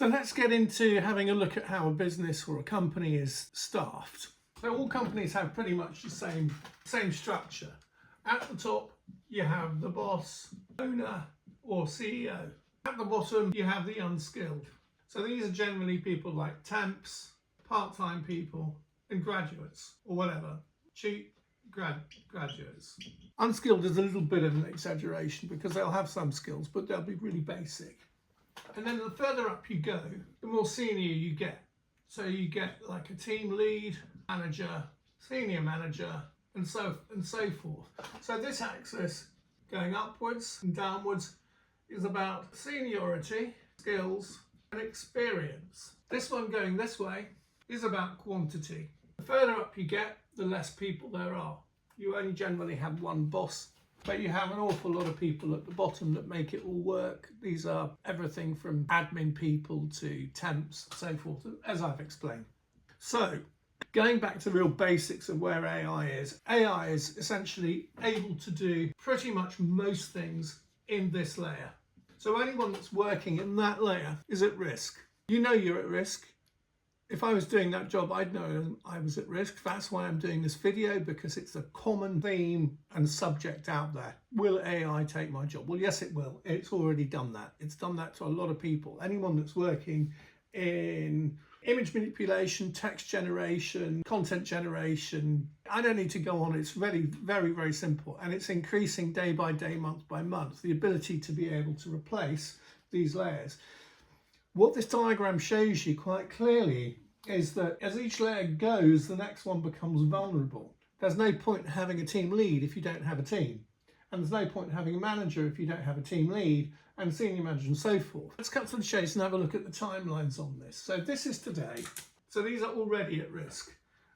So let's get into having a look at how a business or a company is staffed. So all companies have pretty much the same structure. At the top, you have the boss, owner, or CEO. At the bottom, you have the unskilled. So these are generally people like temps, part-time people, and graduates, or whatever, cheap graduates. Unskilled is a little bit of an exaggeration because they'll have some skills, but they'll be really basic. And then the further up you go, the more senior you get. So you get like a team lead, manager, senior manager, and so forth. So this axis going upwards and downwards is about seniority, skills, and experience. This one going this way is about quantity. The further up you get, the less people there are. You only generally have one boss, but you have an awful lot of people at the bottom that make it all work. These are everything from admin people to temps, so forth, as I've explained. So, going back to the real basics of where AI is essentially able to do pretty much most things in this layer. So anyone that's working in that layer is at risk. You know you're at risk. If I was doing that job, I'd know I was at risk. That's why I'm doing this video, because it's a common theme and subject out there. Will AI take my job? Well, yes, it will. It's already done that. It's done that to a lot of people. Anyone that's working in image manipulation, text generation, content generation, I don't need to go on. It's really very, very simple. And it's increasing day by day, month by month, the ability to be able to replace these layers. What this diagram shows you quite clearly is that as each layer goes, the next one becomes vulnerable. There's no point in having a team lead if you don't have a team. And there's no point in having a manager if you don't have a team lead and senior manager and so forth. Let's cut to the chase and have a look at the timelines on this. So this is today. So these are already at risk.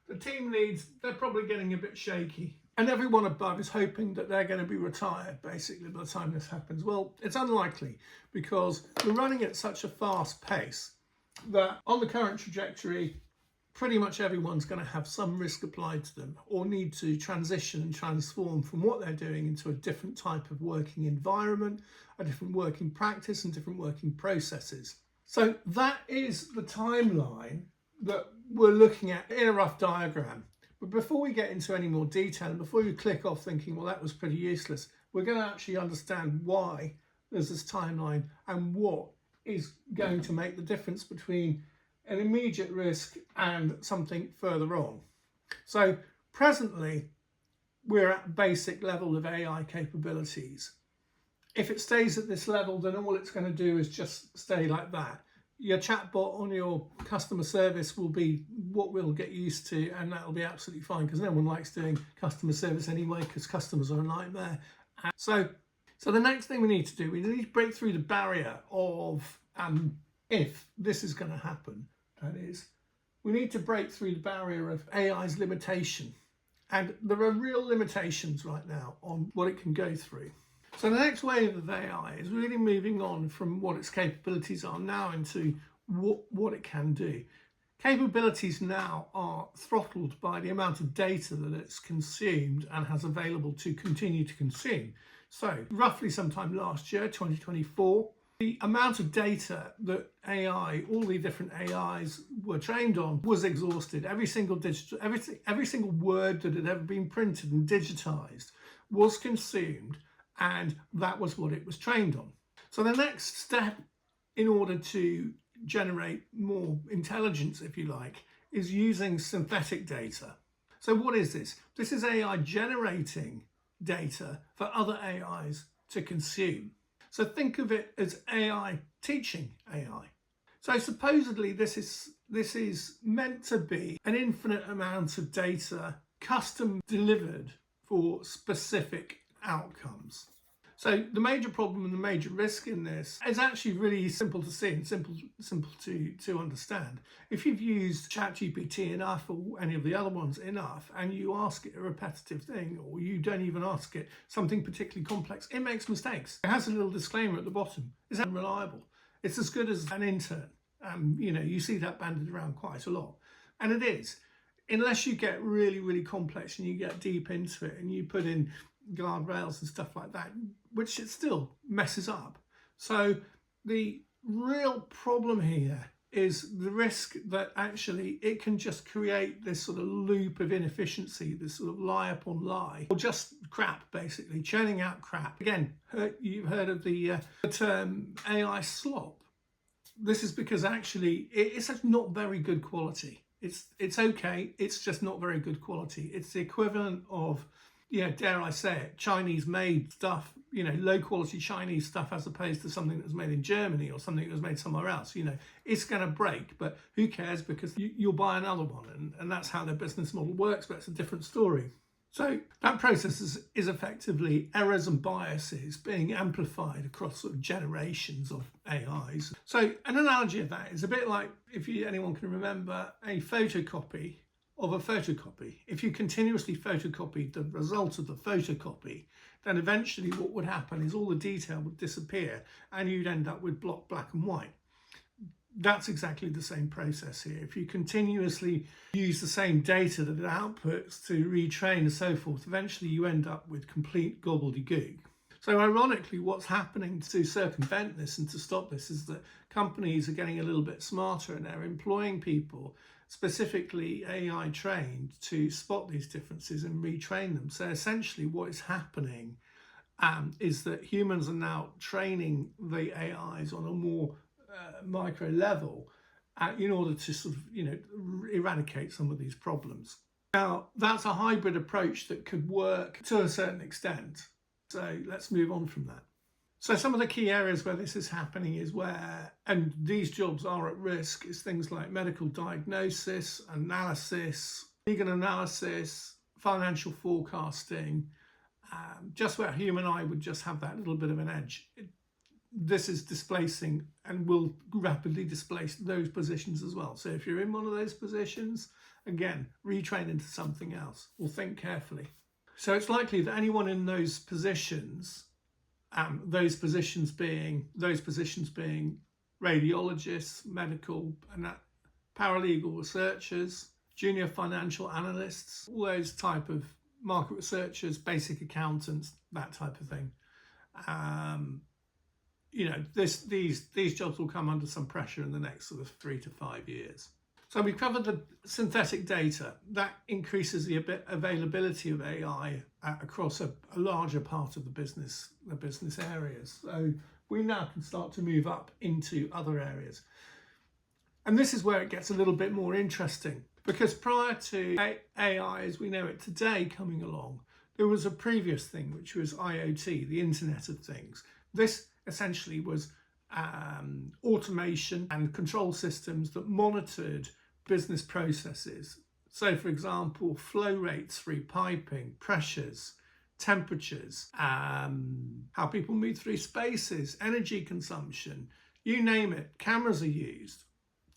The team leads, they're probably getting a bit shaky. And everyone above is hoping that they're going to be retired, basically, by the time this happens. Well, it's unlikely because we're running at such a fast pace that on the current trajectory, pretty much everyone's going to have some risk applied to them or need to transition and transform from what they're doing into a different type of working environment, a different working practice and different working processes. So that is the timeline that we're looking at in a rough diagram. But before we get into any more detail and before you click off thinking, well, that was pretty useless, we're going to actually understand why there's this timeline and what is going to make the difference between an immediate risk and something further on. So presently, we're at basic level of AI capabilities. If it stays at this level, then all it's going to do is just stay like that. Your chatbot on your customer service will be what we'll get used to, and that'll be absolutely fine because no one likes doing customer service anyway because customers are a nightmare. So the next thing we need to do, we need to break through the barrier of if this is going to happen, that is, we need to break through the barrier of AI's limitation. And there are real limitations right now on what it can go through. So the next wave of AI is really moving on from what its capabilities are now into what it can do. Capabilities now are throttled by the amount of data that it's consumed and has available to continue to consume. So roughly sometime last year, 2024, the amount of data that AI, all the different AIs were trained on was exhausted. Every single word that had ever been printed and digitized was consumed, and that was what it was trained on. So the next step in order to generate more intelligence, if you like, is using synthetic data. So what is this? This is AI generating data for other AIs to consume. So think of it as AI teaching AI. So supposedly this is meant to be an infinite amount of data custom delivered for specific outcomes. So the major problem and the major risk in this is actually really simple to see and simple to understand. If you've used ChatGPT enough or any of the other ones enough and you ask it a repetitive thing or you don't even ask it something particularly complex, it makes mistakes. It has a little disclaimer at the bottom. It's unreliable. It's as good as an intern. You see that banded around quite a lot. And it is. Unless you get really, really complex and you get deep into it and you put in guardrails and stuff like that, which it still messes up. So the real problem here is the risk that actually it can just create this sort of loop of inefficiency, this sort of lie upon lie, or just crap, basically, churning out crap. Again, you've heard of the term AI slop. This is because actually it's not very good quality. It's okay, it's just not very good quality. It's the equivalent of, dare I say it, Chinese made stuff, low quality Chinese stuff, as opposed to something that was made in Germany or something that was made somewhere else. It's going to break, but who cares, because you'll buy another one, and that's how their business model works, but it's a different story. So that process is effectively errors and biases being amplified across sort of generations of AIs. So an analogy of that is a bit like, if anyone can remember, a photocopy of a photocopy. If you continuously photocopied the result of the photocopy, then eventually what would happen is all the detail would disappear and you'd end up with black and white. That's exactly the same process here. If you continuously use the same data that it outputs to retrain and so forth, eventually you end up with complete gobbledygook. So ironically, what's happening to circumvent this and to stop this is that companies are getting a little bit smarter, and they're employing people, specifically AI trained, to spot these differences and retrain them. So essentially what is happening is that humans are now training the AIs on a more micro level in order to sort of eradicate some of these problems. Now that's a hybrid approach that could work to a certain extent, so let's move on from that. So some of the key areas where this is happening is where, and these jobs are at risk, is things like medical diagnosis, analysis, legal analysis, financial forecasting, just where a human eye would just have that little bit of an edge. This is displacing and will rapidly displace those positions as well. So if you're in one of those positions, again, retrain into something else, or think carefully. So it's likely that anyone in those positions being radiologists, medical and paralegal researchers, junior financial analysts, all those type of market researchers, basic accountants, that type of thing. These jobs will come under some pressure in the next sort of 3 to 5 years. So we've covered the synthetic data. That increases the availability of AI across a larger part of the business areas. So we now can start to move up into other areas. And this is where it gets a little bit more interesting, because prior to AI as we know it today coming along, there was a previous thing, which was IoT, the Internet of Things. This essentially was automation and control systems that monitored business processes. So for example, flow rates through piping, pressures, temperatures, how people move through spaces, energy consumption, you name it. Cameras are used,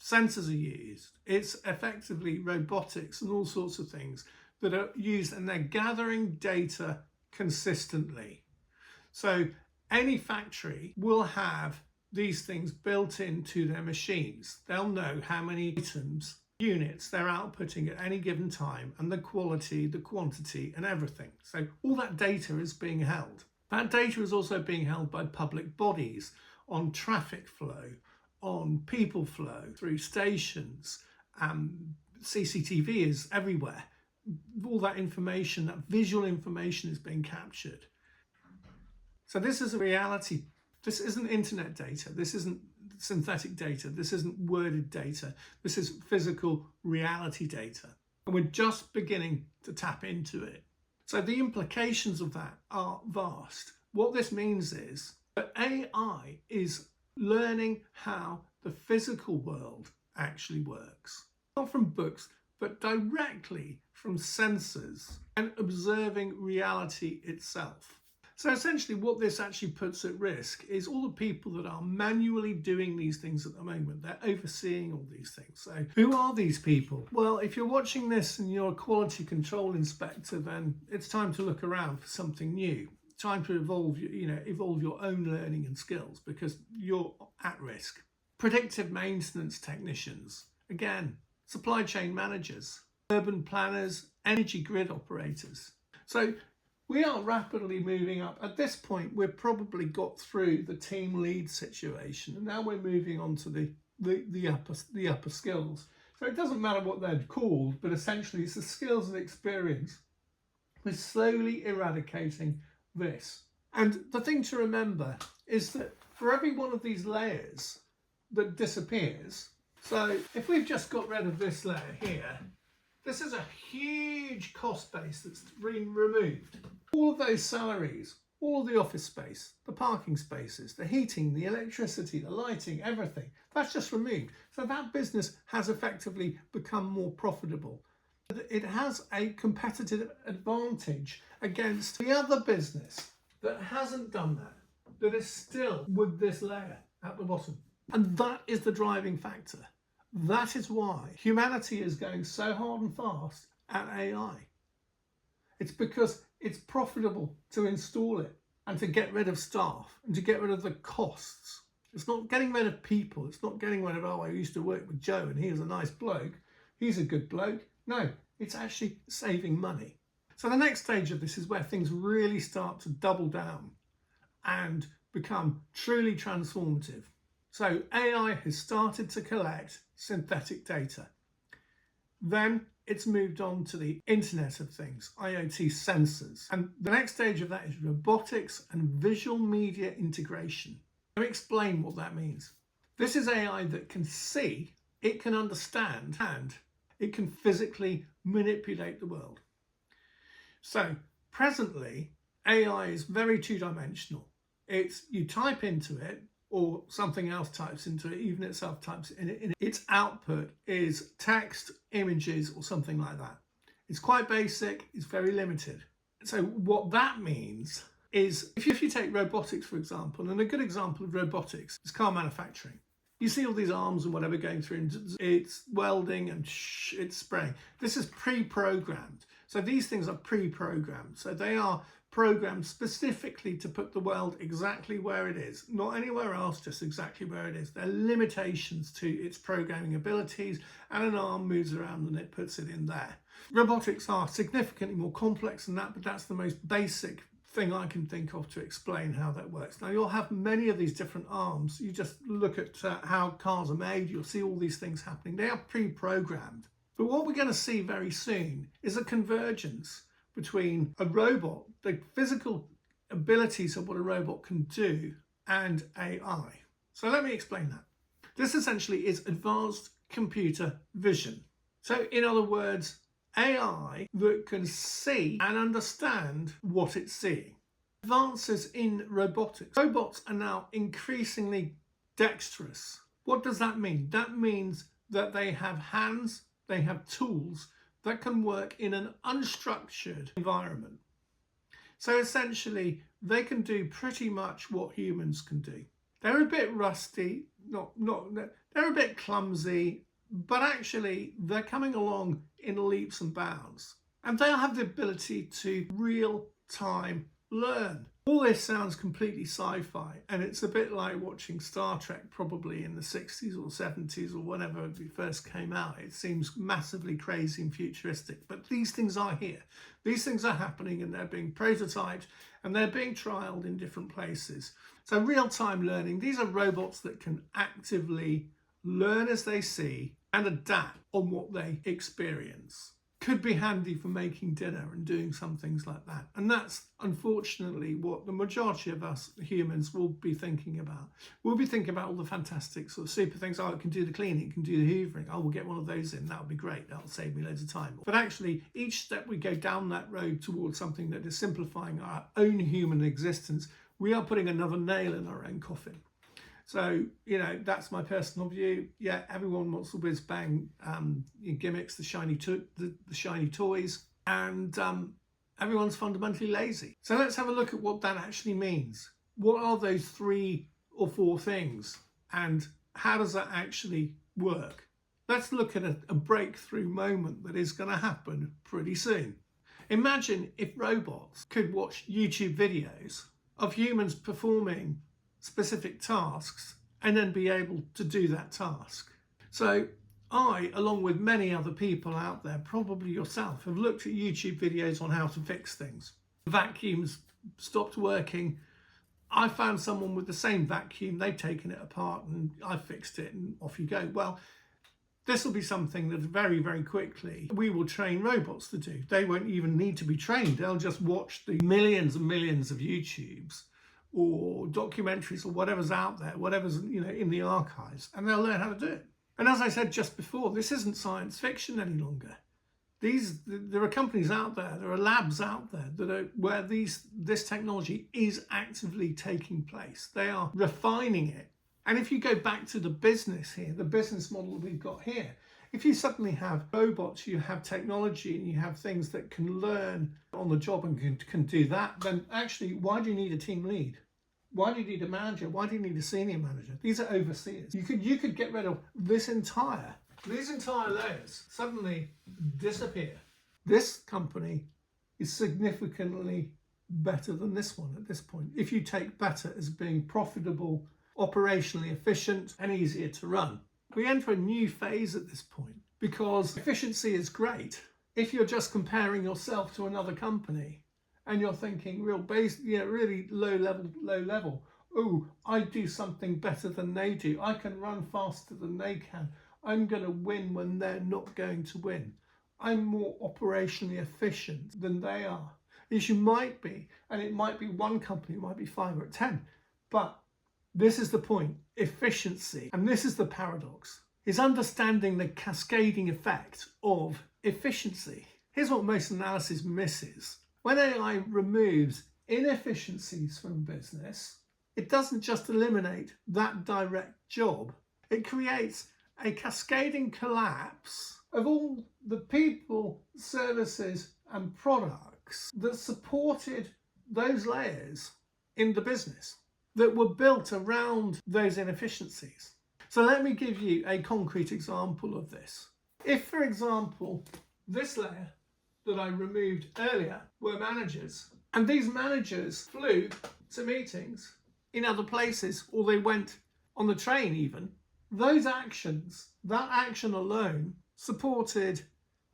sensors are used. It's effectively robotics and all sorts of things that are used, and they're gathering data consistently. So any factory will have these things built into their machines. They'll know how many items, units they're outputting at any given time, and the quality, the quantity, and everything. So all that data is being held. That data is also being held by public bodies on traffic flow, on people flow through stations. CCTV is everywhere. All that information, that visual information, is being captured. So this is a reality. This isn't internet data. This isn't synthetic data. This isn't worded data. This is physical reality data. And we're just beginning to tap into it. So the implications of that are vast. What this means is that AI is learning how the physical world actually works. Not from books, but directly from sensors and observing reality itself. So essentially what this actually puts at risk is all the people that are manually doing these things at the moment. They're overseeing all these things. So who are these people? Well, if you're watching this and you're a quality control inspector, then it's time to look around for something new. Time to evolve your own learning and skills, because you're at risk. Predictive maintenance technicians, again, supply chain managers, urban planners, energy grid operators. So We are rapidly moving up. At this point, we've probably got through the team lead situation, and now we're moving on to the upper skills. So it doesn't matter what they're called, but essentially it's the skills and experience. We're slowly eradicating this. And the thing to remember is that for every one of these layers that disappears, so if we've just got rid of this layer here, this is a huge cost base that's been removed. All of those salaries, all of the office space, the parking spaces, the heating, the electricity, the lighting, everything, that's just removed. So that business has effectively become more profitable. It has a competitive advantage against the other business that hasn't done that, that is still with this layer at the bottom. And that is the driving factor. That is why humanity is going so hard and fast at AI. It's because it's profitable to install it and to get rid of staff and to get rid of the costs. It's not getting rid of people. It's not getting rid of, oh, I used to work with Joe and he was a nice bloke. He's a good bloke. No, it's actually saving money. So the next stage of this is where things really start to double down and become truly transformative. So AI has started to collect synthetic data. Then it's moved on to the Internet of Things, IoT sensors. And the next stage of that is robotics and visual media integration. Let me explain what that means. This is AI that can see, it can understand, and it can physically manipulate the world. So presently, AI is very two-dimensional. It's you type into it, or something else types into it, even itself types in it. Its output is text, images, or something like that. It's quite basic, it's very limited. So what that means is, if you take robotics, for example, and a good example of robotics is car manufacturing. You see all these arms and whatever going through, and it's welding and it's spraying. This is pre-programmed. So these things are pre-programmed. So they are programmed specifically to put the weld exactly where it is, not anywhere else, just exactly where it is. There are limitations to its programming abilities, and an arm moves around and it puts it in there. Robotics are significantly more complex than that, but that's the most basic thing I can think of to explain how that works. Now, you'll have many of these different arms. You just look at how cars are made, you'll see all these things happening. They are pre-programmed. But what we're going to see very soon is a convergence between a robot, the physical abilities of what a robot can do, and AI. So let me explain that. This essentially is advanced computer vision. So in other words, AI that can see and understand what it's seeing. Advances in robotics. Robots are now increasingly dexterous. What does that mean? That means that they have hands, they have tools that can work in an unstructured environment. So essentially, they can do pretty much what humans can do. They're a bit rusty, they're a bit clumsy, but actually they're coming along in leaps and bounds. And they'll have the ability to real-time learn. All this sounds completely sci-fi, and it's a bit like watching Star Trek probably in the 60s or 70s or whenever it first came out. It seems massively crazy and futuristic, but these things are here. These things are happening, and they're being prototyped and they're being trialed in different places. So real-time learning, these are robots that can actively learn as they see and adapt on what they experience. Could be handy for making dinner and doing some things like that. And that's unfortunately what the majority of us humans will be thinking about. We'll be thinking about all the fantastic sort of super things. Oh, it can do the cleaning, it can do the hoovering. Oh, we'll get one of those in. That would be great. That'll save me loads of time. But actually, each step we go down that road towards something that is simplifying our own human existence, we are putting another nail in our own coffin. So, you know, that's my personal view. Yeah, everyone wants the whiz-bang gimmicks, the shiny toys, and everyone's fundamentally lazy. So let's have a look at what that actually means. What are those 3 or 4 things, and how does that actually work? Let's look at a breakthrough moment that is going to happen pretty soon. Imagine if robots could watch YouTube videos of humans performing specific tasks and then be able to do that task. So I, along with many other people out there, probably yourself, have looked at YouTube videos on how to fix things. vacuums stopped working. I found someone with the same vacuum, they've taken it apart and I fixed it and off you go. Well, this will be something that very, very quickly we will train robots to do. They won't even need to be trained. They'll just watch the millions and millions of YouTubes or documentaries or whatever's out there, whatever's in the archives, and they'll learn how to do it. And as I said just before, this isn't science fiction any longer. There are companies out there, there are labs out there where this technology is actively taking place. They are refining it. And if you go back to the business here, the business model that we've got here, if you suddenly have robots, you have technology, and you have things that can learn on the job and can do that, then actually, why do you need a team lead? Why do you need a manager? Why do you need a senior manager? These are overseers. You could get rid of these entire layers suddenly disappear. This company is significantly better than this one at this point. If you take better as being profitable, operationally efficient and easier to run. We enter a new phase at this point because efficiency is great. If you're just comparing yourself to another company and you're thinking really low level, oh, I do something better than they do. I can run faster than they can. I'm going to win when they're not going to win. I'm more operationally efficient than they are. As you might be, and it might be one company, it might be 5 or 10, but this is the point, efficiency, and this is the paradox, is understanding the cascading effect of efficiency. Here's what most analysis misses. When AI removes inefficiencies from business, it doesn't just eliminate that direct job, it creates a cascading collapse of all the people, services, and products that supported those layers in the business, that were built around those inefficiencies. So let me give you a concrete example of this. If, for example, this layer that I removed earlier were managers, and these managers flew to meetings in other places, or they went on the train even, those actions, that action alone, supported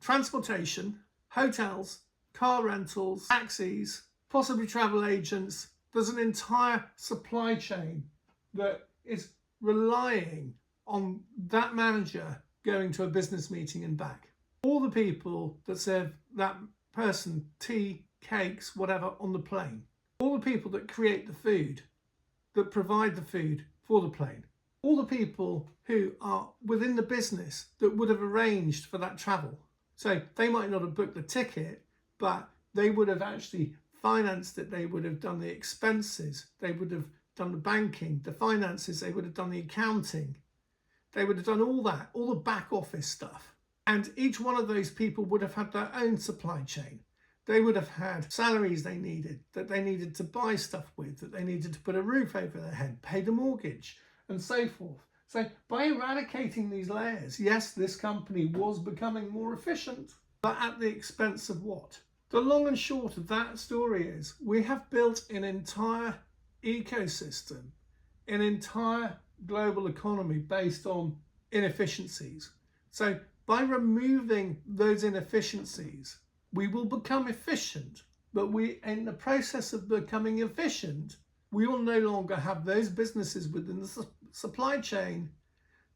transportation, hotels, car rentals, taxis, possibly travel agents. There's an entire supply chain that is relying on that manager going to a business meeting and back. All the people that serve that person tea, cakes, whatever on the plane. All the people that create the food, that provide the food for the plane. All the people who are within the business that would have arranged for that travel. So they might not have booked the ticket, but they would have actually financed it, they would have done the expenses, they would have done the banking, the finances, they would have done the accounting, they would have done all that, all the back office stuff. And each one of those people would have had their own supply chain. They would have had salaries they needed, that they needed to buy stuff with, that they needed to put a roof over their head, pay the mortgage, and so forth. So by eradicating these layers, yes, this company was becoming more efficient, but at the expense of what? The long and short of that story is we have built an entire ecosystem, an entire global economy based on inefficiencies. So by removing those inefficiencies, we will become efficient, but in the process of becoming efficient, we will no longer have those businesses within the supply chain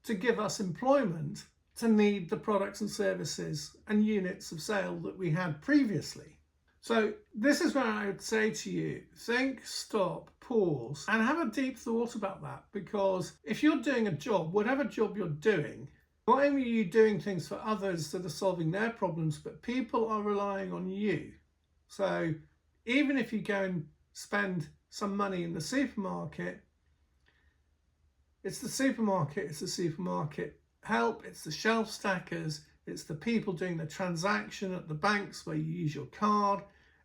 to give us employment to need the products and services and units of sale that we had previously. So this is where I would say to you, think, stop, pause, and have a deep thought about that, because if you're doing a job, whatever job you're doing, not only are you doing things for others that are solving their problems, but people are relying on you. So even if you go and spend some money in the supermarket, it's the supermarket help, it's the shelf stackers, it's the people doing the transaction at the banks where you use your card.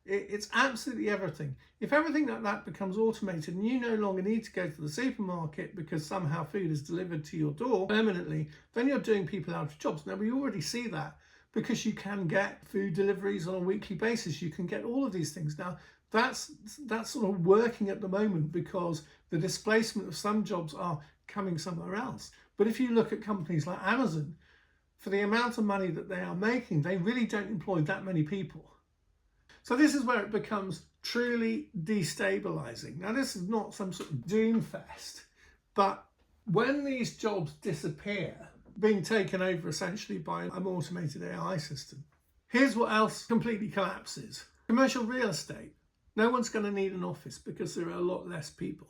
It's absolutely everything. If everything like that becomes automated and you no longer need to go to the supermarket because somehow food is delivered to your door permanently, then you're doing people out of jobs. Now we already see that because you can get food deliveries on a weekly basis. You can get all of these things. Now that's sort of working at the moment because the displacement of some jobs are coming somewhere else. But if you look at companies like Amazon, for the amount of money that they are making, they really don't employ that many people. So this is where it becomes truly destabilizing. Now, this is not some sort of doom fest, but when these jobs disappear, being taken over essentially by an automated AI system, here's what else completely collapses. Commercial real estate. No one's going to need an office because there are a lot less people,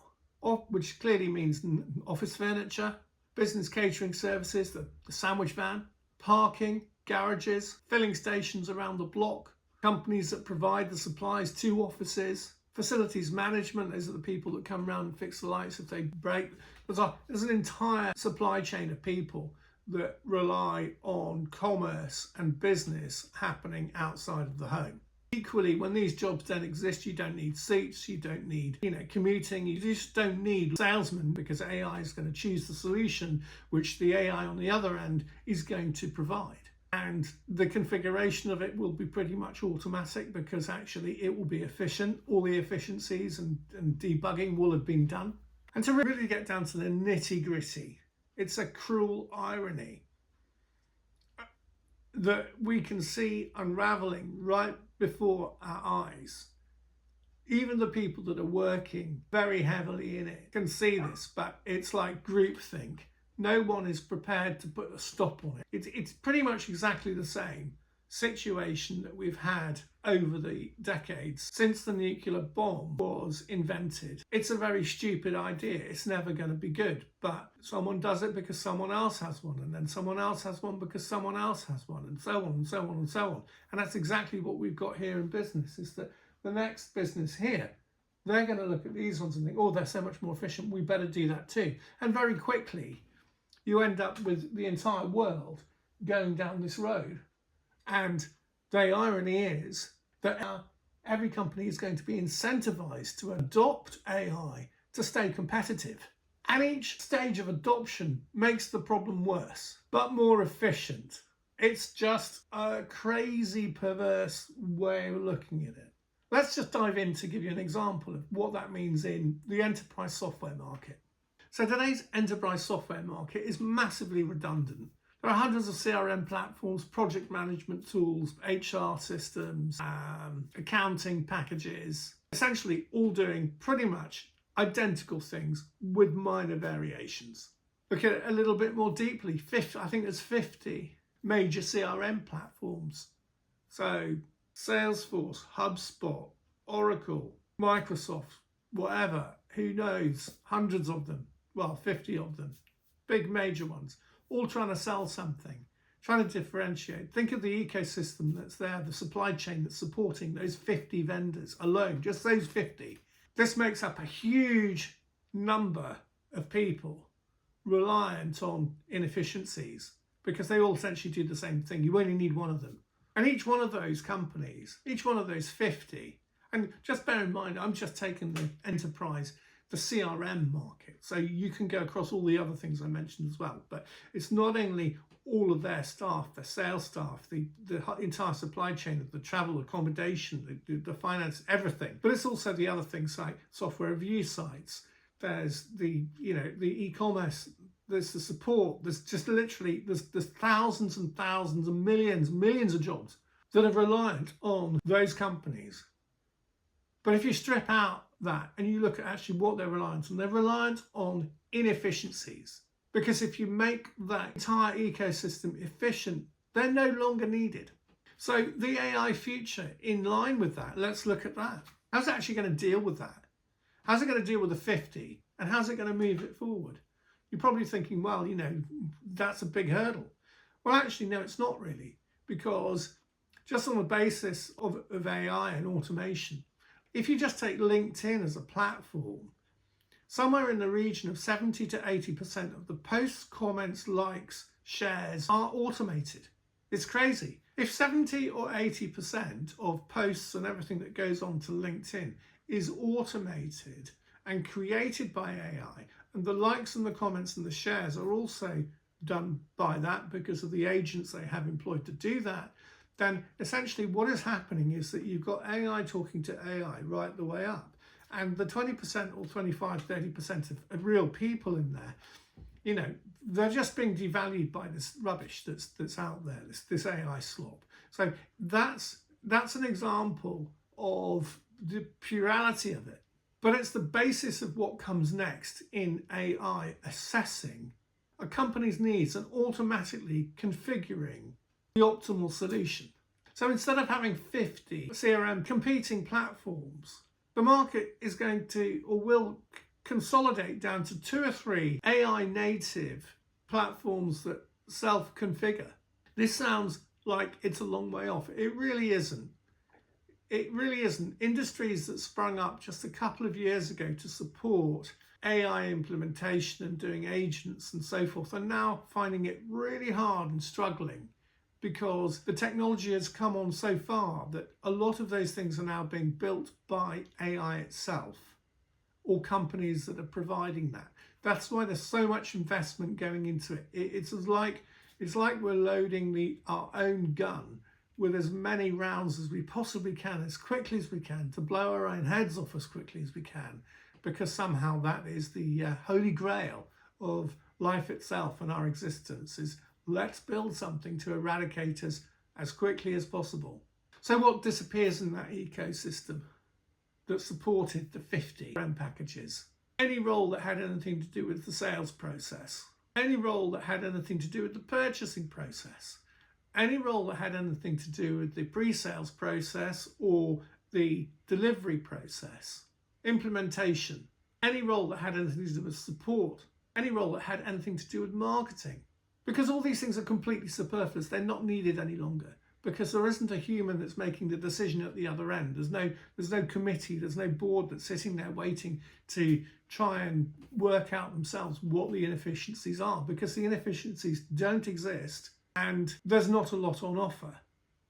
which clearly means office furniture, business catering services, the sandwich van, parking, garages, filling stations around the block, companies that provide the supplies to offices, facilities management, those are the people that come around and fix the lights if they break. There's an entire supply chain of people that rely on commerce and business happening outside of the home. Equally, when these jobs don't exist, you don't need seats, you don't need, commuting, you just don't need salesmen, because AI is going to choose the solution which the AI on the other end is going to provide. And the configuration of it will be pretty much automatic, because actually it will be efficient. All the efficiencies and debugging will have been done. And to really get down to the nitty-gritty, it's a cruel irony that we can see unraveling right before our eyes. Even the people that are working very heavily in it can see this, but it's like groupthink. No one is prepared to put a stop on it. It's pretty much exactly the same situation that we've had over the decades since the nuclear bomb was invented. It's a very stupid idea. It's never going to be good, but someone does it because someone else has one, and then someone else has one because someone else has one, and so on and so on and so on. And that's exactly what we've got here in business, is that the next business here, they're going to look at these ones and think, oh, they're so much more efficient, we better do that too. And very quickly, you end up with the entire world going down this road. And the irony is that every company is going to be incentivized to adopt AI to stay competitive. And each stage of adoption makes the problem worse, but more efficient. It's just a crazy, perverse way of looking at it. Let's just dive in to give you an example of what that means in the enterprise software market. So today's enterprise software market is massively redundant. There are hundreds of CRM platforms, project management tools, HR systems, accounting packages, essentially all doing pretty much identical things with minor variations. Look at it a little bit more deeply. I think there's 50 major CRM platforms. So Salesforce, HubSpot, Oracle, Microsoft, whatever, who knows, hundreds of them. Well, 50 of them, big major ones, all trying to sell something, trying to differentiate. Think of the ecosystem that's there, the supply chain that's supporting those 50 vendors alone, just those 50. This makes up a huge number of people reliant on inefficiencies, because they all essentially do the same thing. You only need one of them. And each one of those companies, each one of those 50, and just bear in mind, I'm just taking the enterprise, the CRM market. So you can go across all the other things I mentioned as well. But it's not only all of their staff, their sales staff, the entire supply chain of the travel, accommodation, the finance, everything. But it's also the other things like software review sites. There's the e-commerce, there's the support, there's just literally, there's thousands and thousands and millions of jobs that are reliant on those companies. But if you strip out that and you look at actually what they're reliant on, they're reliant on inefficiencies. Because if you make that entire ecosystem efficient, they're no longer needed. So the AI future, in line with that, let's look at that. How's it actually going to deal with that? How's it going to deal with the 50? And how's it going to move it forward? You're probably thinking, well, that's a big hurdle. Well, actually, no, it's not really. Because just on the basis of AI and automation, if you just take LinkedIn as a platform, somewhere in the region of 70 to 80% of the posts, comments, likes, shares are automated. It's crazy. If 70 or 80% of posts and everything that goes on to LinkedIn is automated and created by AI, and the likes and the comments and the shares are also done by that because of the agents they have employed to do that, then essentially what is happening is that you've got AI talking to AI right the way up. And the 20% or 25, 30% of real people in there, they're just being devalued by this rubbish that's out there, this AI slop. So that's an example of the plurality of it, but it's the basis of what comes next in AI assessing a company's needs and automatically configuring the optimal solution. So instead of having 50 CRM competing platforms, the market is going to or will consolidate down to 2 or 3 AI native platforms that self-configure. This sounds like it's a long way off. It really isn't. It really isn't. Industries that sprung up just a couple of years ago to support AI implementation and doing agents and so forth are now finding it really hard and struggling because the technology has come on so far that a lot of those things are now being built by AI itself or companies that are providing that. That's why there's so much investment going into it. It's like we're loading our own gun with as many rounds as we possibly can, as quickly as we can, to blow our own heads off as quickly as we can, because somehow that is the holy grail of life itself and our existence, is let's build something to eradicate us as quickly as possible. So what disappears in that ecosystem that supported the 50 CRM packages? Any role that had anything to do with the sales process, any role that had anything to do with the purchasing process, any role that had anything to do with the pre-sales process or the delivery process, implementation, any role that had anything to do with support, any role that had anything to do with marketing. Because all these things are completely superfluous, they're not needed any longer, because there isn't a human that's making the decision at the other end. There's no committee, there's no board that's sitting there waiting to try and work out themselves what the inefficiencies are, because the inefficiencies don't exist and there's not a lot on offer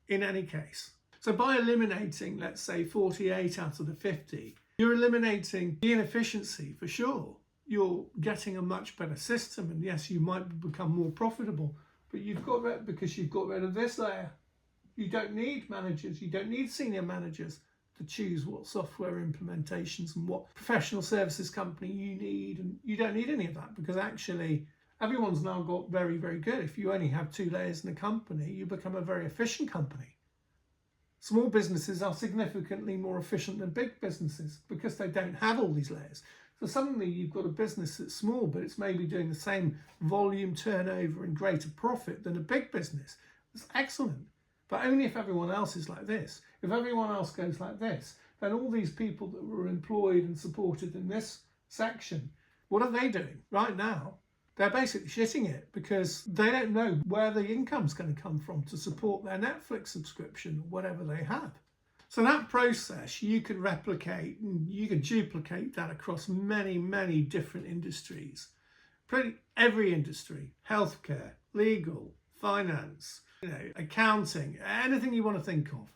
in any case. So by eliminating, let's say, 48 out of the 50, you're eliminating the inefficiency for sure. You're getting a much better system, and yes, you might become more profitable, but you've got rid of this layer. You don't need managers, you don't need senior managers to choose what software implementations and what professional services company you need, and you don't need any of that, because actually everyone's now got very, very good. If you only have 2 layers in a company, you become a very efficient company. Small businesses are significantly more efficient than big businesses because they don't have all these layers. So suddenly you've got a business that's small, but it's maybe doing the same volume, turnover and greater profit than a big business. That's excellent. But only if everyone else is like this. If everyone else goes like this, then all these people that were employed and supported in this section, what are they doing right now? They're basically shitting it because they don't know where the income's going to come from to support their Netflix subscription or whatever they have. So that process you can replicate and you can duplicate that across many, many different industries. Pretty every industry, healthcare, legal, finance, accounting, anything you want to think of.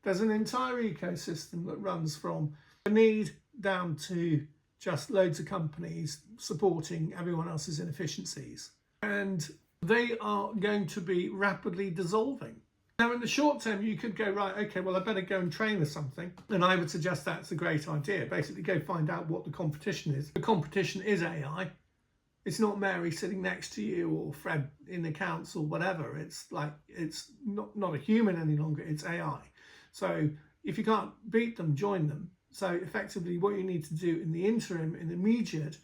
There's an entire ecosystem that runs from the need down to just loads of companies supporting everyone else's inefficiencies. And they are going to be rapidly dissolving. Now, in the short term, you could go, right, okay, well, I better go and train with something. And I would suggest that's a great idea. Basically, go find out what the competition is. The competition is AI. It's not Mary sitting next to you or Fred in accounts or whatever. It's like, it's not a human any longer, it's AI. So if you can't beat them, join them. So effectively what you need to do in the interim, in the immediate,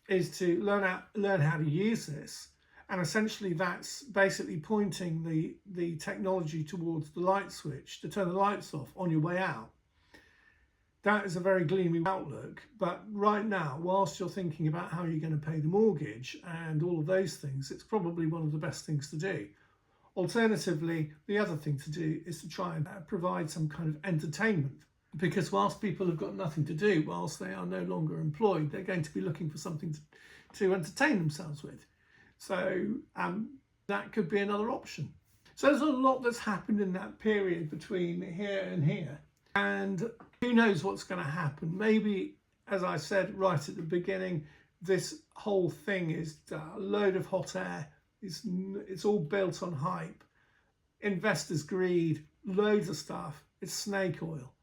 is to learn how to use this. And essentially that's basically pointing the technology towards the light switch to turn the lights off on your way out. That is a very gloomy outlook, but right now, whilst you're thinking about how you're going to pay the mortgage and all of those things, it's probably one of the best things to do. Alternatively, the other thing to do is to try and provide some kind of entertainment, because whilst people have got nothing to do, whilst they are no longer employed, they're going to be looking for something to entertain themselves with. So that could be another option. So there's a lot that's happened in that period between here and here. And who knows what's going to happen. Maybe, as I said right at the beginning, this whole thing is a load of hot air. It's all built on hype. Investors' greed, loads of stuff. It's snake oil.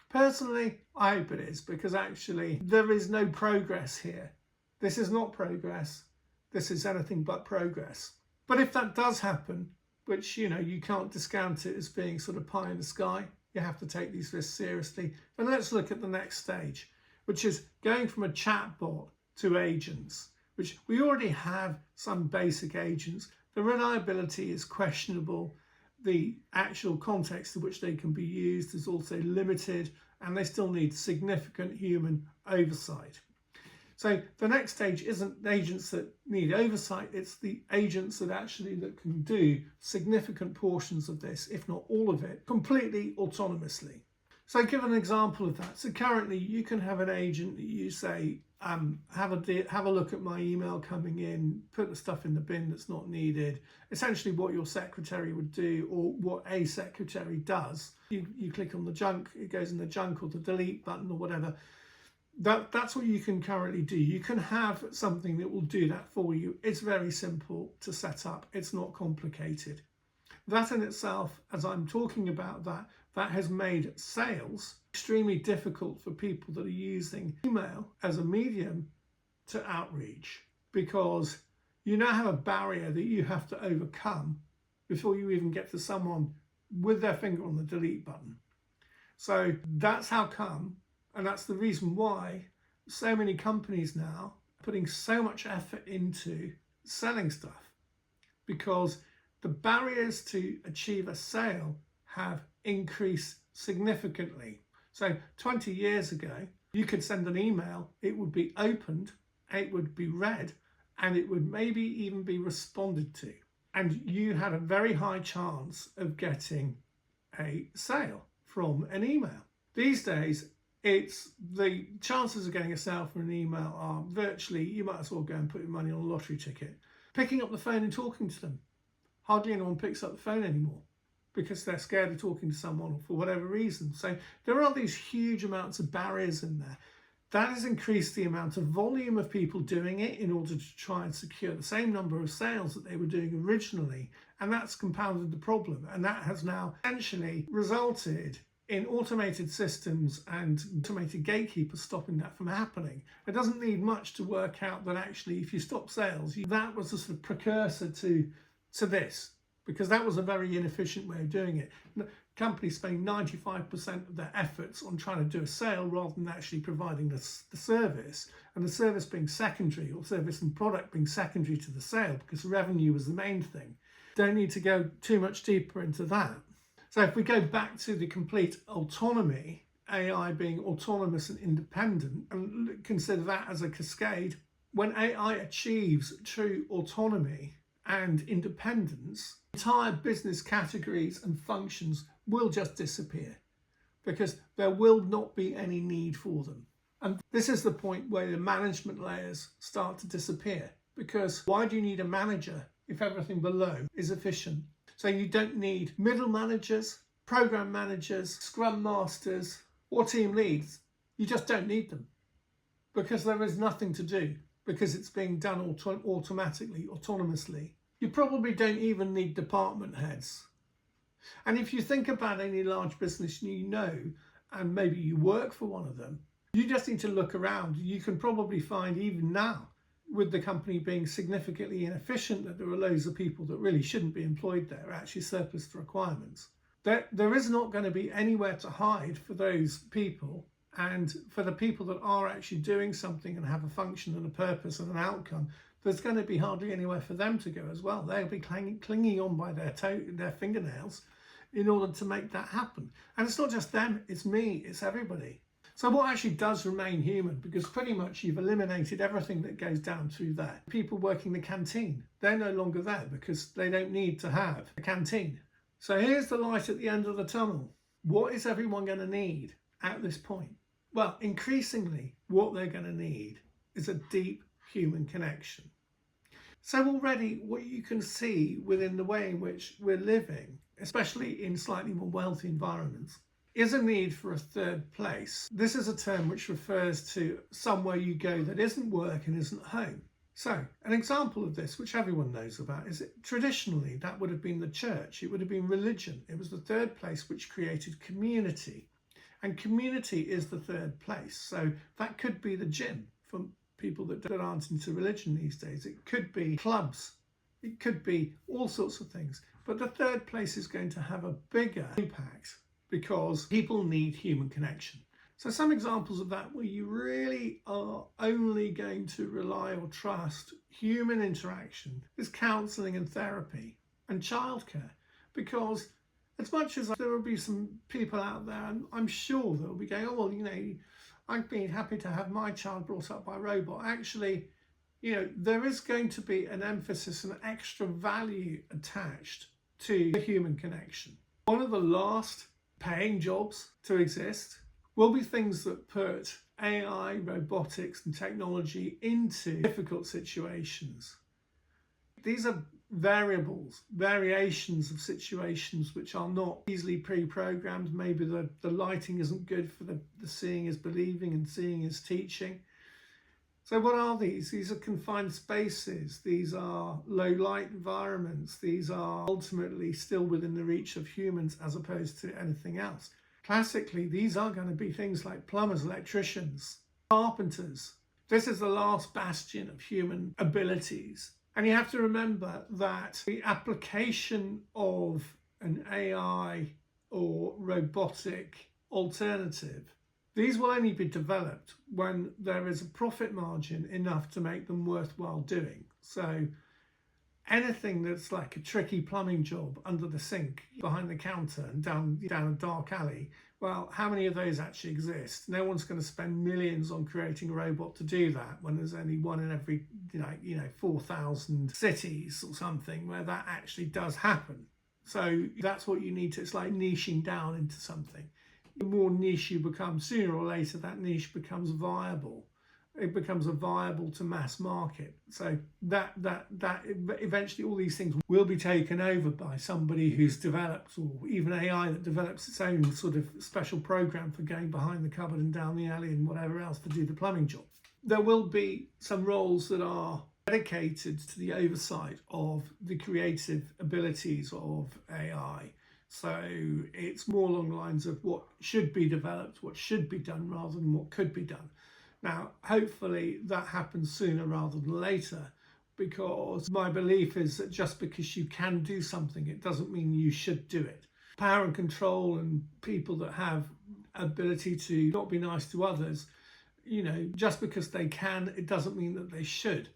Personally, I hope it is, because actually there is no progress here. This is not progress. This is anything but progress. But if that does happen, which, you can't discount it as being sort of pie in the sky, you have to take these risks seriously. And let's look at the next stage, which is going from a chatbot to agents, which we already have some basic agents. The reliability is questionable. The actual context in which they can be used is also limited, and they still need significant human oversight. So the next stage isn't agents that need oversight, it's the agents that can do significant portions of this, if not all of it, completely autonomously. So give an example of that. So currently you can have an agent that you say, have a look at my email coming in, put the stuff in the bin that's not needed. Essentially what your secretary would do, or what a secretary does. You click on the junk, it goes in the junk or the delete button or whatever. That's what you can currently do. You can have something that will do that for you. It's very simple to set up. It's not complicated. That in itself, as I'm talking about that has made sales extremely difficult for people that are using email as a medium to outreach, because you now have a barrier that you have to overcome before you even get to someone with their finger on the delete button. So that's how come. And that's the reason why so many companies now are putting so much effort into selling stuff, because the barriers to achieve a sale have increased significantly. So 20 years ago, you could send an email, it would be opened, it would be read, and it would maybe even be responded to. And you had a very high chance of getting a sale from an email. These days, it's the chances of getting a sale from an email are virtually, you might as well go and put your money on a lottery ticket. Picking up the phone and talking to them. Hardly anyone picks up the phone anymore because they're scared of talking to someone for whatever reason. So there are these huge amounts of barriers in there. That has increased the amount of volume of people doing it in order to try and secure the same number of sales that they were doing originally. And that's compounded the problem. And that has now essentially resulted in automated systems and automated gatekeepers stopping that from happening. It doesn't need much to work out that actually if you stop sales, that was a sort of precursor to this, because that was a very inefficient way of doing it. Companies spending 95% of their efforts on trying to do a sale rather than actually providing the service, and the service being secondary, or service and product being secondary to the sale, because revenue was the main thing. Don't need to go too much deeper into that. So if we go back to the complete autonomy, AI being autonomous and independent, and consider that as a cascade, when AI achieves true autonomy and independence, entire business categories and functions will just disappear because there will not be any need for them. And this is the point where the management layers start to disappear, because why do you need a manager if everything below is efficient? So you don't need middle managers, program managers, scrum masters, or team leads. You just don't need them because there is nothing to do, because it's being done automatically, autonomously. You probably don't even need department heads. And if you think about any large business you know, and maybe you work for one of them, you just need to look around. You can probably find, even now, with the company being significantly inefficient, that there are loads of people that really shouldn't be employed there, actually surplus to requirements. There is not going to be anywhere to hide for those people, and for the people that are actually doing something and have a function and a purpose and an outcome, there's going to be hardly anywhere for them to go as well. They'll be clinging on by their fingernails in order to make that happen. And it's not just them, it's me, it's everybody. So what actually does remain human, because pretty much you've eliminated everything that goes down through there. People working the canteen, they're no longer there because they don't need to have a canteen. So here's the light at the end of the tunnel. What is everyone going to need at this point? Well, increasingly, what they're going to need is a deep human connection. So already what you can see within the way in which we're living, especially in slightly more wealthy environments, is a need for a third place. This is a term which refers to somewhere you go that isn't work and isn't home. So an example of this, which everyone knows about, is that traditionally that would have been the church. It would have been religion. It was the third place which created community. And community is the third place. So that could be the gym for people that aren't into religion these days. It could be clubs. It could be all sorts of things. But the third place is going to have a bigger impact because people need human connection. So some examples of that where you really are only going to rely or trust human interaction is counselling and therapy and childcare. Because as much as there will be some people out there, and I'm sure they'll be going, oh, well, you know, I'd be happy to have my child brought up by a robot. Actually, you know, there is going to be an emphasis and extra value attached to the human connection. One of the last paying jobs to exist will be things that put AI, robotics and technology into difficult situations. These are variations of situations which are not easily pre-programmed. Maybe the lighting isn't good for the seeing is believing and seeing is teaching. So what are these? These are confined spaces. These are low light environments. These are ultimately still within the reach of humans as opposed to anything else. Classically, these are going to be things like plumbers, electricians, carpenters. This is the last bastion of human abilities. And you have to remember that the application of an AI or robotic alternative, these will only be developed when there is a profit margin enough to make them worthwhile doing. So anything that's like a tricky plumbing job under the sink, behind the counter and down a dark alley, well, how many of those actually exist? No one's going to spend millions on creating a robot to do that when there's only one in every 4,000 cities or something where that actually does happen. So that's what you need to, it's like niching down into something. The more niche you become, sooner or later that niche becomes viable. It becomes viable to mass market. So that eventually all these things will be taken over by somebody who's developed, or even AI that develops its own sort of special program for going behind the cupboard and down the alley and whatever else to do the plumbing job. There will be some roles that are dedicated to the oversight of the creative abilities of AI. So it's more along the lines of what should be developed, what should be done rather than what could be done. Now, hopefully that happens sooner rather than later, because my belief is that just because you can do something, it doesn't mean you should do it. Power and control and people that have ability to not be nice to others, you know, just because they can, it doesn't mean that they should.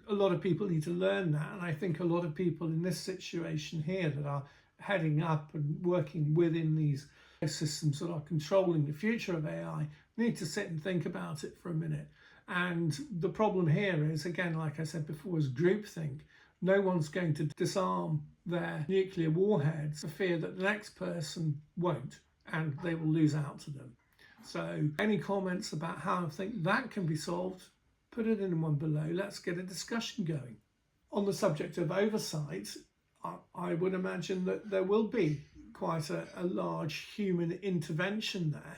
A lot of people need to learn that, and I think a lot of people in this situation here that are heading up and working within these systems that are controlling the future of AI need to sit and think about it for a minute. And the problem here is, again, like I said before, is groupthink. No one's going to disarm their nuclear warheads for fear that the next person won't, and they will lose out to them. So any comments about how I think that can be solved, put it in one below. Let's get a discussion going. On the subject of oversight, I would imagine that there will be quite a large human intervention there,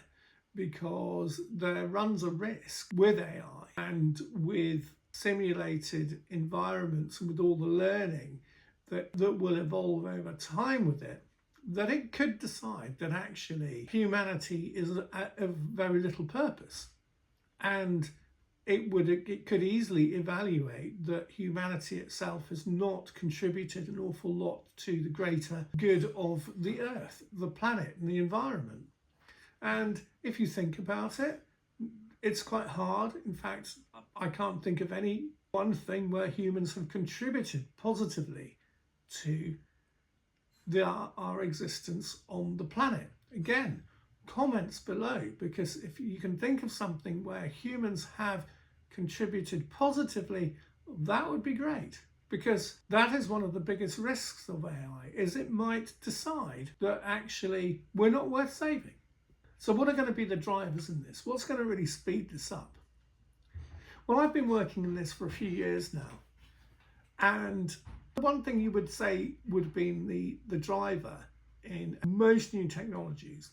because there runs a risk with AI and with simulated environments and with all the learning that will evolve over time with it, that it could decide that actually humanity is of very little purpose. And it could easily evaluate that humanity itself has not contributed an awful lot to the greater good of the earth, the planet and the environment. And if you think about it, it's quite hard. In fact, I can't think of any one thing where humans have contributed positively to our existence on the planet. Again, comments below, because if you can think of something where humans have contributed positively, that would be great, because that is one of the biggest risks of AI, is it might decide that actually we're not worth saving. So what are going to be the drivers in this? What's going to really speed this up? Well, I've been working in this for a few years now, and one thing you would say would have been the driver in most new technologies,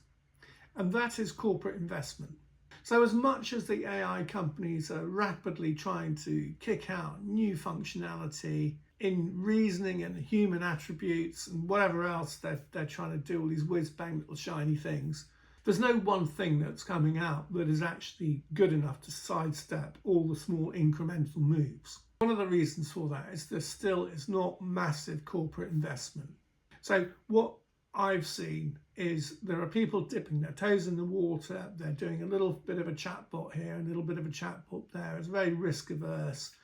and that is corporate investment. So as much as the AI companies are rapidly trying to kick out new functionality in reasoning and human attributes and whatever else they're trying to do, all these whiz-bang little shiny things, there's no one thing that's coming out that is actually good enough to sidestep all the small incremental moves. One of the reasons for that is there still is not massive corporate investment. So what I've seen is there are people dipping their toes in the water. They're doing a little bit of a chatbot here, a little bit of a chatbot there. It's very risk averse.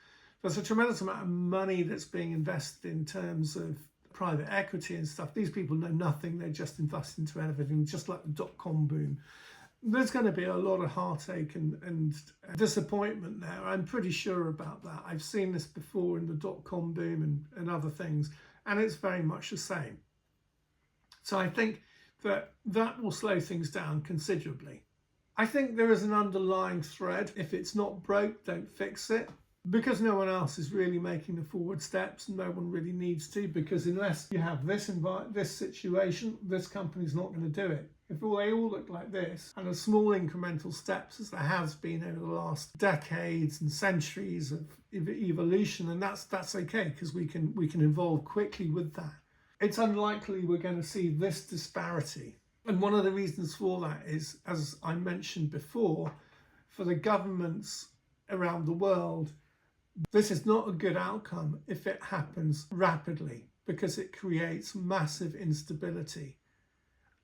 There's a tremendous amount of money that's being invested in terms of private equity and stuff. These people know nothing. They just invest into everything, just like the dot-com boom. There's going to be a lot of heartache and disappointment there. I'm pretty sure about that. I've seen this before in the dot-com boom and other things, and it's very much the same. So I think that will slow things down considerably. I think there is an underlying thread. If it's not broke, don't fix it. Because no one else is really making the forward steps, and no one really needs to, because unless you have this situation, this company's not going to do it. If they all look like this, and as small incremental steps as there has been over the last decades and centuries of evolution, and that's okay, because we can evolve quickly with that. It's unlikely we're going to see this disparity. And one of the reasons for that is, as I mentioned before, for the governments around the world, this is not a good outcome if it happens rapidly, because it creates massive instability.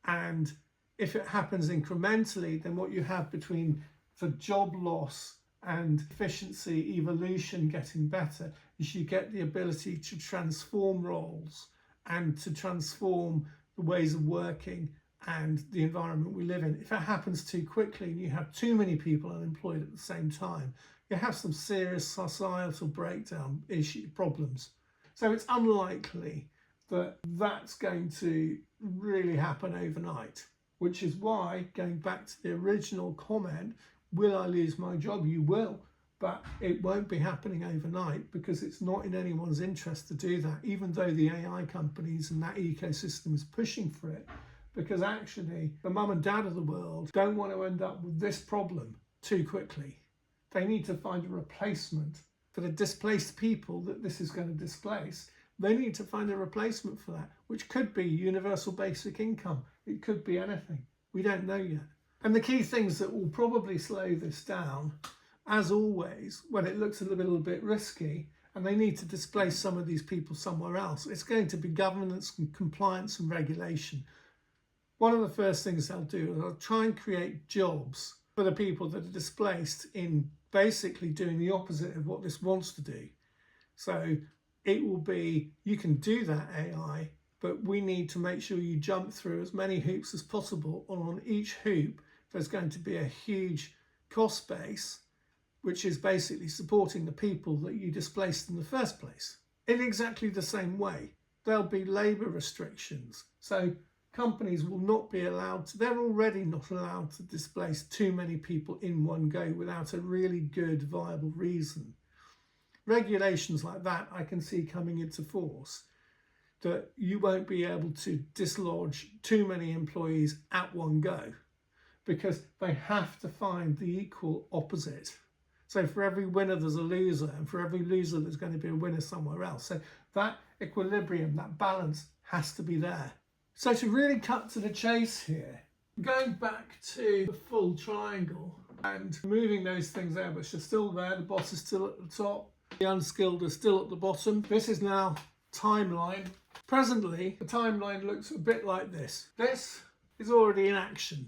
And if it happens incrementally, then what you have between the job loss and efficiency, evolution getting better, is you get the ability to transform roles and to transform the ways of working and the environment we live in. If it happens too quickly and you have too many people unemployed at the same time, you have some serious societal breakdown problems. So it's unlikely that that's going to really happen overnight, which is why, going back to the original comment, will I lose my job? You will, but it won't be happening overnight, because it's not in anyone's interest to do that, even though the AI companies and that ecosystem is pushing for it, because actually the mum and dad of the world don't want to end up with this problem too quickly. They need to find a replacement for the displaced people that this is going to displace. They need to find a replacement for that, which could be universal basic income. It could be anything. We don't know yet. And the key things that will probably slow this down, as always, when it looks a little bit risky and they need to displace some of these people somewhere else, it's going to be governance and compliance and regulation. One of the first things they'll do is they'll try and create jobs for the people that are displaced in basically doing the opposite of what this wants to do. So it will be, you can do that AI, but we need to make sure you jump through as many hoops as possible. And on each hoop, there's going to be a huge cost base, which is basically supporting the people that you displaced in the first place. In exactly the same way, there'll be labour restrictions. So companies will not be allowed to, they're already not allowed to displace too many people in one go without a really good, viable reason. Regulations like that I can see coming into force, that you won't be able to dislodge too many employees at one go, because they have to find the equal opposite. So for every winner there's a loser, and for every loser there's going to be a winner somewhere else. So that equilibrium, that balance has to be there. So to really cut to the chase here, going back to the full triangle and moving those things there, which are still there, the boss is still at the top, the unskilled are still at the bottom. This is now timeline. Presently, the timeline looks a bit like this. This is already in action.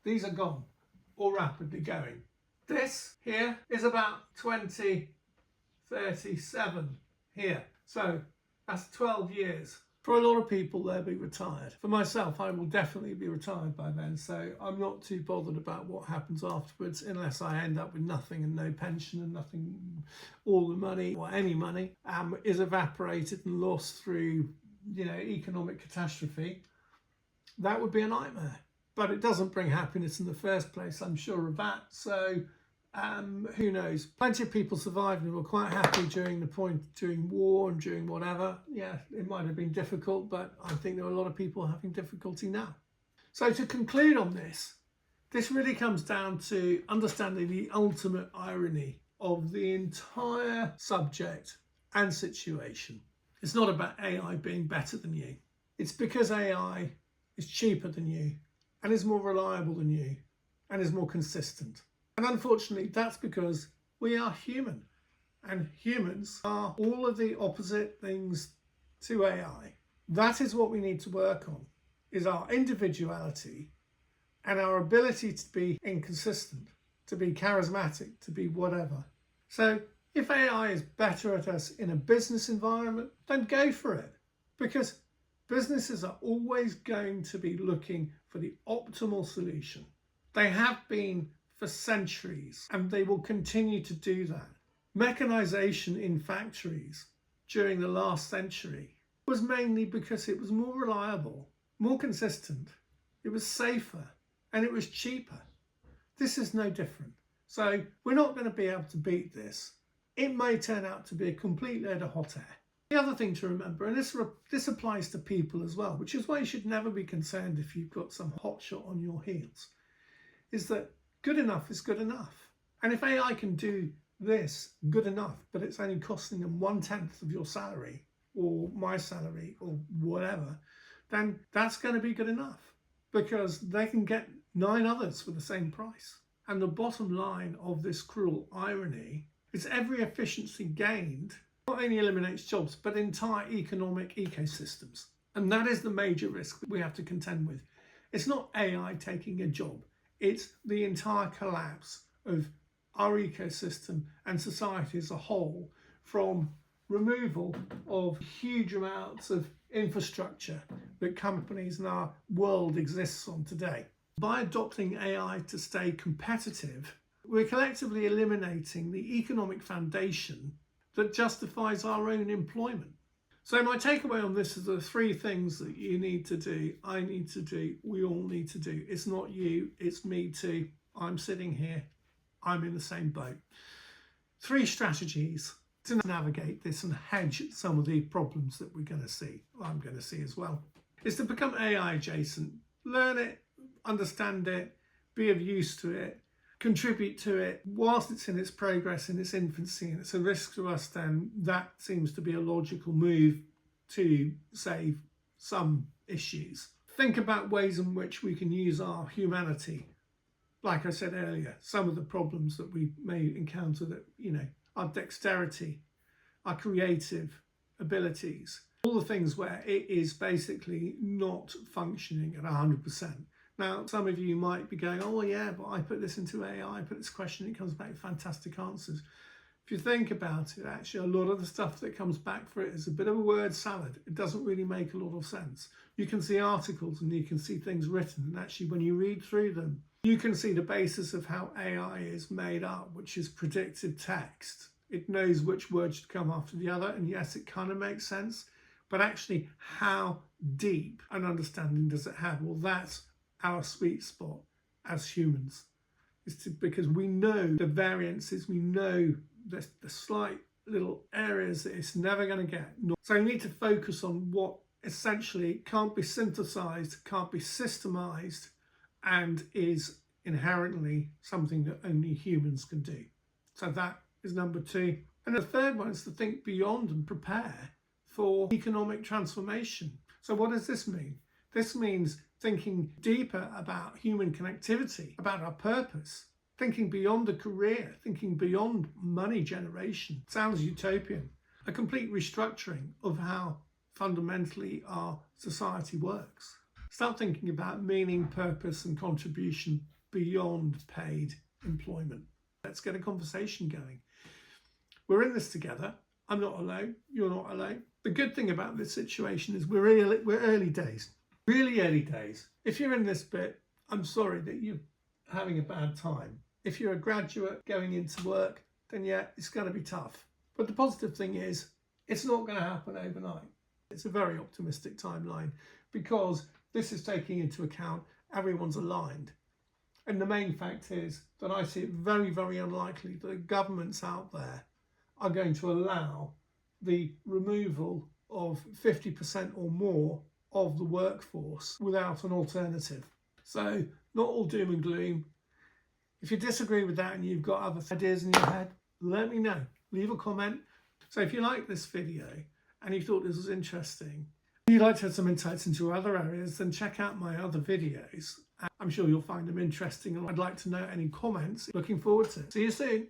These are gone, or rapidly going. This here is about 2037 here. So that's 12 years. For a lot of people, they'll be retired. For myself, I will definitely be retired by then, so I'm not too bothered about what happens afterwards, unless I end up with nothing and no pension and nothing, all the money, or any money, is evaporated and lost through, economic catastrophe. That would be a nightmare. But it doesn't bring happiness in the first place, I'm sure of that. So who knows? Plenty of people survived and were quite happy during war and during whatever. Yeah, it might have been difficult, but I think there are a lot of people having difficulty now. So to conclude on this really comes down to understanding the ultimate irony of the entire subject and situation. It's not about AI being better than you. It's because AI is cheaper than you and is more reliable than you and is more consistent. And unfortunately, that's because we are human, and humans are all of the opposite things to AI. That is what we need to work on, is our individuality and our ability to be inconsistent, to be charismatic, to be whatever. So if AI is better at us in a business environment, then go for it. Because businesses are always going to be looking for the optimal solution. They have been for centuries, and they will continue to do that. Mechanization in factories during the last century was mainly because it was more reliable, more consistent, it was safer, and it was cheaper. This is no different. So we're not going to be able to beat this. It may turn out to be a complete load of hot air. The other thing to remember, and this applies to people as well, which is why you should never be concerned if you've got some hot shot on your heels, is that good enough is good enough. And if AI can do this good enough, but it's only costing them 1/10 of your salary or my salary or whatever, then that's going to be good enough, because they can get 9 others for the same price. And the bottom line of this cruel irony is every efficiency gained not only eliminates jobs, but entire economic ecosystems. And that is the major risk that we have to contend with. It's not AI taking a job. It's the entire collapse of our ecosystem and society as a whole from removal of huge amounts of infrastructure that companies and our world exists on today. By adopting AI to stay competitive, we're collectively eliminating the economic foundation that justifies our own employment. So my takeaway on this is the 3 things that you need to do, I need to do, we all need to do. It's not you, it's me too. I'm sitting here, I'm in the same boat. 3 strategies to navigate this and hedge some of the problems that we're going to see, I'm going to see as well, is to become AI adjacent. Learn it, understand it, be of use to it, contribute to it whilst it's in its progress, in its infancy, and it's a risk to us, then that seems to be a logical move to save some issues. Think about ways in which we can use our humanity. Like I said earlier, some of the problems that we may encounter, that, our dexterity, our creative abilities, all the things where it is basically not functioning at 100%. Now, some of you might be going, oh yeah, but I put this into AI, I put this question, it comes back with fantastic answers. If you think about it, actually, a lot of the stuff that comes back for it is a bit of a word salad. It doesn't really make a lot of sense. You can see articles and you can see things written, and actually when you read through them, you can see the basis of how AI is made up, which is predictive text. It knows which word should come after the other, and yes, it kind of makes sense, but actually how deep an understanding does it have? Well, that's our sweet spot as humans, because we know the variances, we know the slight little areas that it's never going to get. So you need to focus on what essentially can't be synthesized, can't be systemized, and is inherently something that only humans can do. So that is number 2. And the third one is to think beyond and prepare for economic transformation. So what does this mean? This means thinking deeper about human connectivity, about our purpose, thinking beyond a career, thinking beyond money generation. Sounds utopian. A complete restructuring of how fundamentally our society works. Start thinking about meaning, purpose, and contribution beyond paid employment. Let's get a conversation going. We're in this together. I'm not alone. You're not alone. The good thing about this situation is we're early days. Really early days. If you're in this bit, I'm sorry that you're having a bad time. If you're a graduate going into work, then yeah, it's going to be tough. But the positive thing is, it's not going to happen overnight. It's a very optimistic timeline, because this is taking into account everyone's aligned. And the main fact is that I see it very, very unlikely that governments out there are going to allow the removal of 50% or more of the workforce without an alternative. So not all doom and gloom. If you disagree with that and you've got other ideas in your head, let me know. Leave a comment. So if you like this video and you thought this was interesting, and you'd like to have some insights into other areas, then check out my other videos. I'm sure you'll find them interesting, and I'd like to know any comments. Looking forward to it. See you soon.